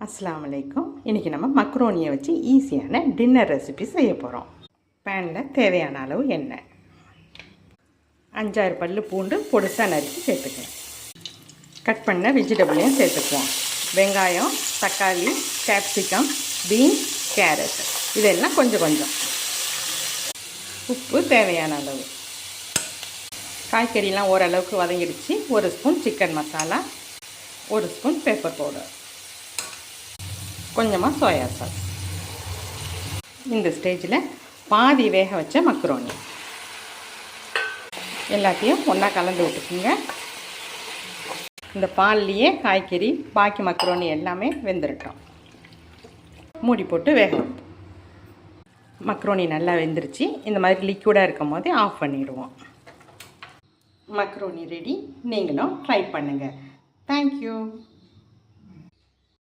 அஸ்ஸலாமு அலைக்கும். இன்றைக்கி நம்ம மக்ரோனியை வச்சு ஈஸியான டின்னர் ரெசிபி செய்ய போகிறோம். பேனில் தேவையான அளவு எண்ணெய், 5-6 பல்லு பூண்டு பொடிசாக நறுக்கி சேர்த்துக்கலாம். கட் பண்ண வெஜிடபிளையும் சேர்த்துக்குவோம். வெங்காயம், தக்காளி, கேப்சிகம், பீன்ஸ், கேரட் இதெல்லாம் கொஞ்சம் கொஞ்சம். உப்பு தேவையான அளவு. காய்கறிலாம் ஓரளவுக்கு வதங்கிடுச்சு. 1 spoon chicken masala, 1 spoon pepper powder, கொஞ்சமாக சோயா சாஸ். இந்த ஸ்டேஜில் பாதி வேக வச்ச மக்ரோனி எல்லாத்தையும் ஒன்றா கலந்து விட்டுக்குங்க. இந்த பால்லையே காய்கறி பாக்கி மக்ரோனி எல்லாமே வெந்துருட்டோம். மூடி போட்டு வேக வைப்போம். மக்ரோனி நல்லா வெந்துருச்சு. இந்த மாதிரி லிக்விடாக இருக்கும் போதே ஆஃப் பண்ணிடுவோம். Macaroni ready. நீங்களும் ட்ரை பண்ணுங்கள். தேங்க்யூ.